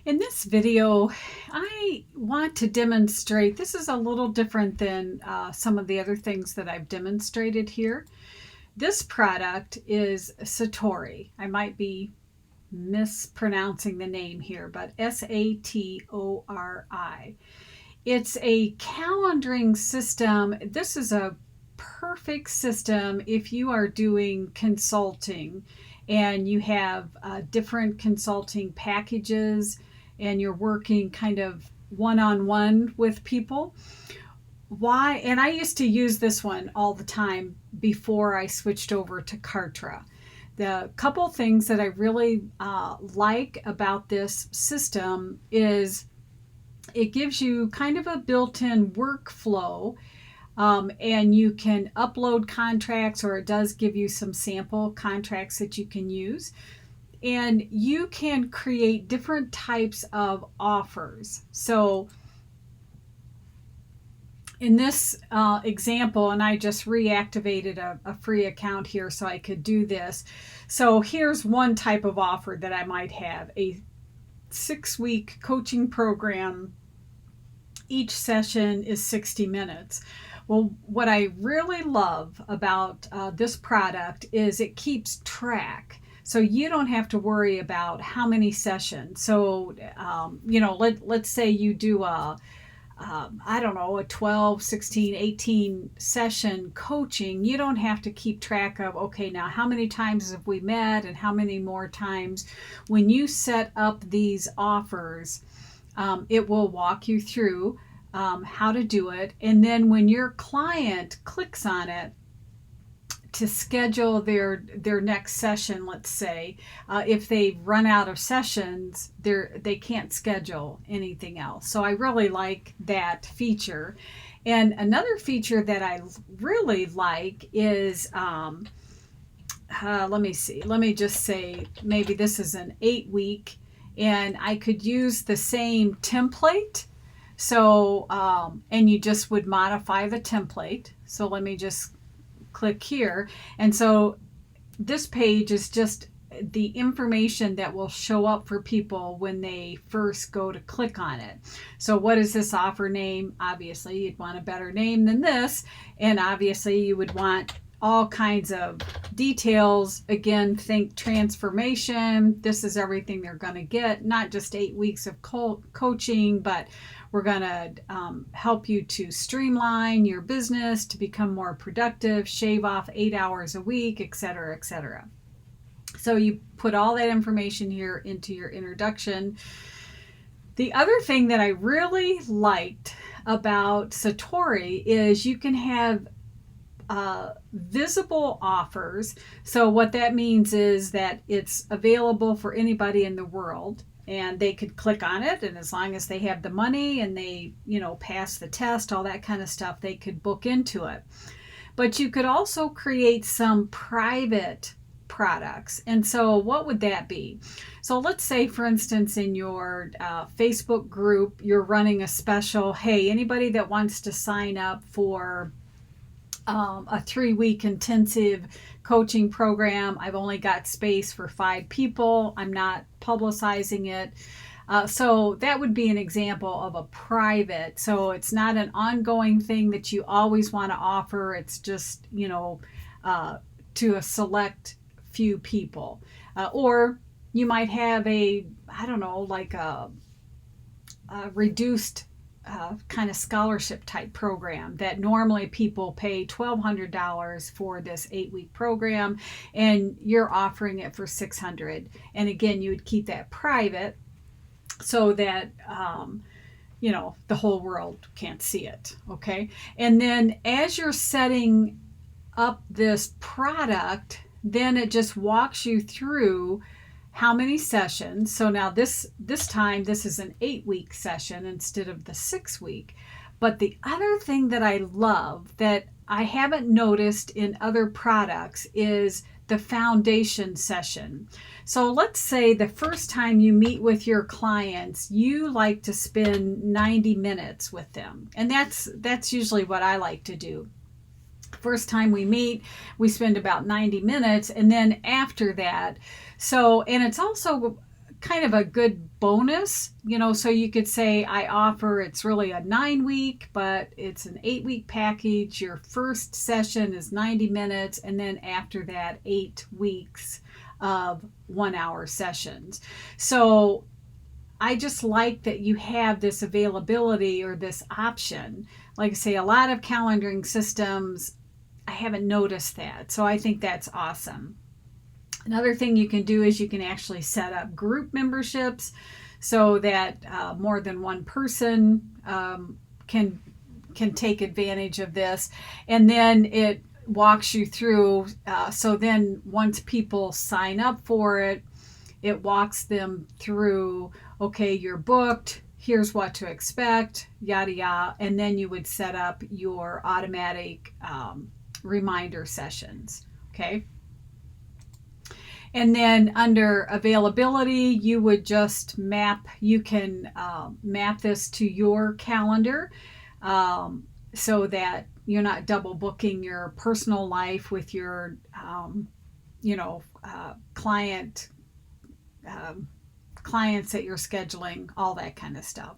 In this video, I want to demonstrate, this is a little different than some of the other things that I've demonstrated here. This product is Satori. I might be mispronouncing the name here, but Satori. It's a calendaring system. This is a perfect system if you are doing consulting and you have different consulting packages and you're working kind of one-on-one with people. Why? And I used to use this one all the time before I switched over to Kartra. The couple things that I really like about this system is it gives you kind of a built-in workflow, and you can upload contracts, or it does give you some sample contracts that you can use. And you can create different types of offers. So in this example, and I just reactivated a free account here so I could do this. So here's one type of offer that I might have: a 6-week coaching program. Each session is 60 minutes. Well, what I really love about this product is it keeps track. So you don't have to worry about how many sessions. So, let's say you do a 12, 16, 18 session coaching. You don't have to keep track of, okay, now how many times have we met and how many more times. When you set up these offers, it will walk you through how to do it. And then when your client clicks on it to schedule their next session, let's say, if they run out of sessions, they can't schedule anything else. So I really like that feature. And another feature that I really like is, let me see, let me just say, maybe this is an 8-week, and I could use the same template. So, and you just would modify the template. So let me just click here. And so this page is just the information that will show up for people when they first go to click on it. So what is this offer name? Obviously, you'd want a better name than this. And obviously, you would want all kinds of details. Again, think transformation. This is everything they're going to get, not just 8 weeks of coaching, but we're going to help you to streamline your business, to become more productive, shave off 8 hours a week, etc., etc. So you put all that information here into your introduction. The other thing that I really liked about Satori is you can have visible offers. So what that means is that it's available for anybody in the world, and they could click on it, and as long as they have the money and they, pass the test, all that kind of stuff, they could book into it. But you could also create some private products. And so what would that be? So let's say, for instance, in your Facebook group, you're running a special, hey, anybody that wants to sign up for a 3-week intensive coaching program. I've only got space for 5 people. I'm not publicizing it. So that would be an example of a private. So it's not an ongoing thing that you always want to offer. It's just, to a select few people. Or you might have a reduced kind of scholarship type program that normally people pay $1,200 for this 8-week program, and you're offering it for $600. And again, you would keep that private so that the whole world can't see it. Okay. And then as you're setting up this product, then it just walks you through how many sessions. So now this time, this is an 8-week session instead of the 6-week. But the other thing that I love that I haven't noticed in other products is the foundation session. So let's say the first time you meet with your clients, you like to spend 90 minutes with them. And that's usually what I like to do. First time we meet, we spend about 90 minutes, and then after that, and it's also kind of a good bonus, so you could say I offer, it's really a 9-week, but it's an 8-week package. Your first session is 90 minutes, and then after that, 8 weeks of 1-hour sessions. So I just like that you have this availability or this option. Like I say, a lot of calendaring systems, I haven't noticed that. So I think that's awesome. Another thing you can do is you can actually set up group memberships so that more than one person can take advantage of this. And then it walks you through. So then once people sign up for it, it walks them through, okay, you're booked, here's what to expect, yada, yada. And then you would set up your automatic reminder sessions, okay? And then under availability, you would just you can map this to your calendar so that you're not double booking your personal life with your, clients that you're scheduling, all that kind of stuff.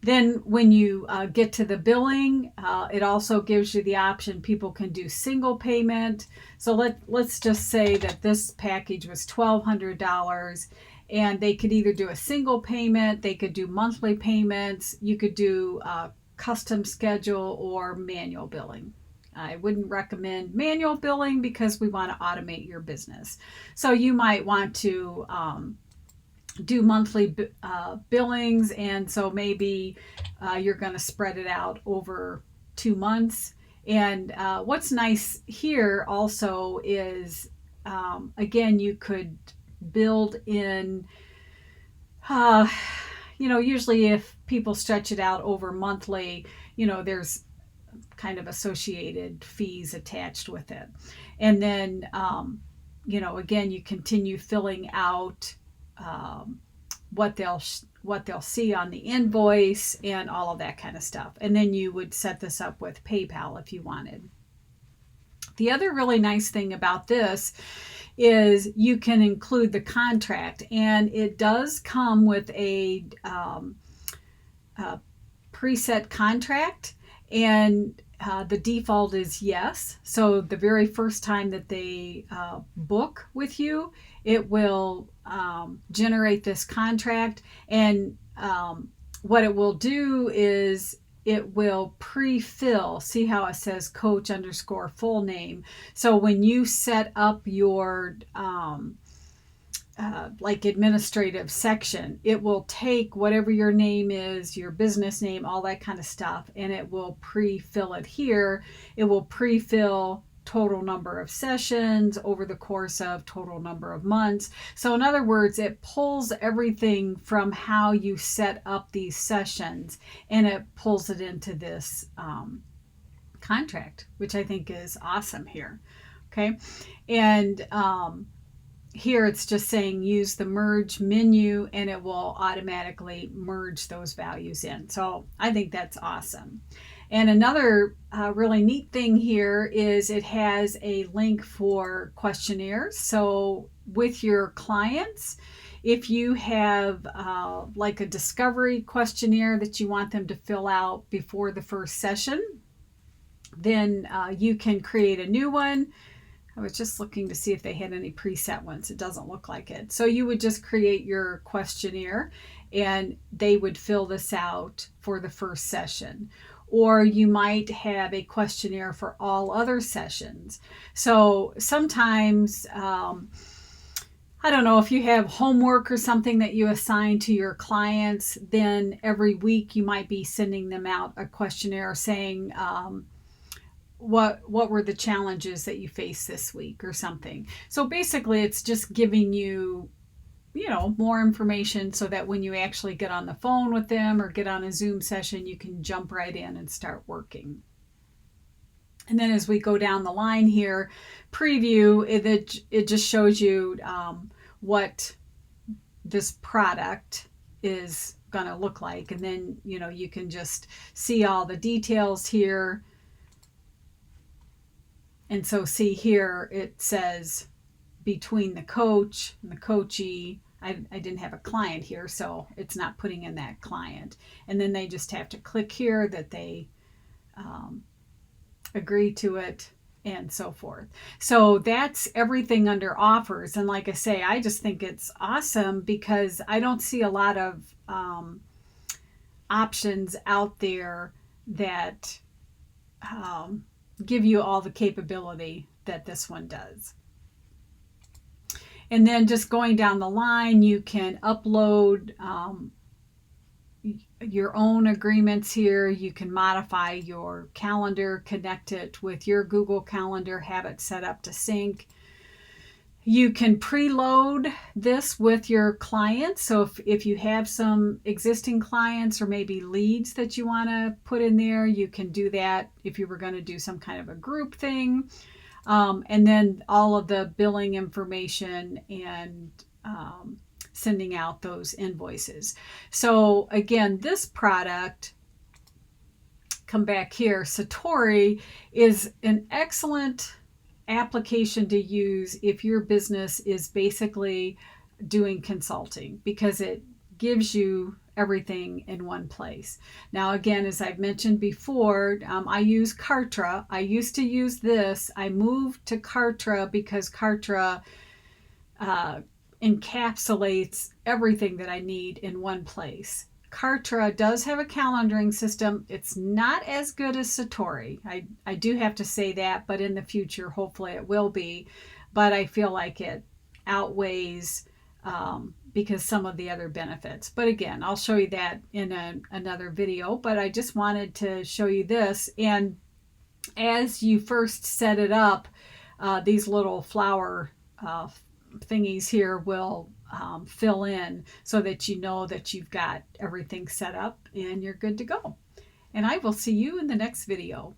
Then when you get to the billing, it also gives you the option. People can do single payment. So let's just say that this package was $1,200, and they could either do a single payment, they could do monthly payments, you could do custom schedule or manual billing. I wouldn't recommend manual billing because we want to automate your business. So you might want to do monthly billings, and so maybe you're going to spread it out over 2 months. And what's nice here also is, again, you could build in, usually if people stretch it out over monthly, there's kind of associated fees attached with it. And then, again, you continue filling out what they'll see on the invoice and all of that kind of stuff. And then you would set this up with PayPal if you wanted. The other really nice thing about this is you can include the contract, and it does come with a preset contract, and the default is yes. So the very first time that they book with you, it will generate this contract, and what it will do is it will pre-fill. See how it says coach _ full name. So when you set up your like administrative section, it will take whatever your name is, your business name, all that kind of stuff, and it will pre-fill it here. It will pre-fill total number of sessions over the course of total number of months. So in other words, it pulls everything from how you set up these sessions, and it pulls it into this contract, which I think is awesome here. Okay. And here it's just saying use the merge menu, and it will automatically merge those values in. So I think that's awesome. And another really neat thing here is it has a link for questionnaires. So with your clients, if you have like a discovery questionnaire that you want them to fill out before the first session, then you can create a new one. I was just looking to see if they had any preset ones. It doesn't look like it. So you would just create your questionnaire, and they would fill this out for the first session. Or you might have a questionnaire for all other sessions. So sometimes, I don't know, if you have homework or something that you assign to your clients, then every week you might be sending them out a questionnaire saying, what were the challenges that you faced this week or something. So basically it's just giving you, more information so that when you actually get on the phone with them or get on a Zoom session, you can jump right in and start working. And then as we go down the line here, preview, it just shows you what this product is going to look like. And then, you can just see all the details here. And so see here, it says between the coach and the coachee. I didn't have a client here, so it's not putting in that client. And then they just have to click here that they agree to it and so forth. So that's everything under offers. And like I say, I just think it's awesome because I don't see a lot of options out there that give you all the capability that this one does. And then just going down the line, you can upload your own agreements here. You can modify your calendar, connect it with your Google Calendar, have it set up to sync. You can preload this with your clients. So if you have some existing clients or maybe leads that you want to put in there, you can do that if you were going to do some kind of a group thing. And then all of the billing information and sending out those invoices. So again, this product, come back here, Satori is an excellent application to use if your business is basically doing consulting, because it gives you everything in one place. Now again, as I've mentioned before, I use Kartra. I used to use this. I moved to Kartra because Kartra encapsulates everything that I need in one place. Kartra does have a calendaring system. It's not as good as Satori. I do have to say that, but in the future, hopefully it will be. But I feel like it outweighs because some of the other benefits. But again, I'll show you that in another video. But I just wanted to show you this. And as you first set it up, these little flower thingies here will fill in so that you know that you've got everything set up and you're good to go. And I will see you in the next video.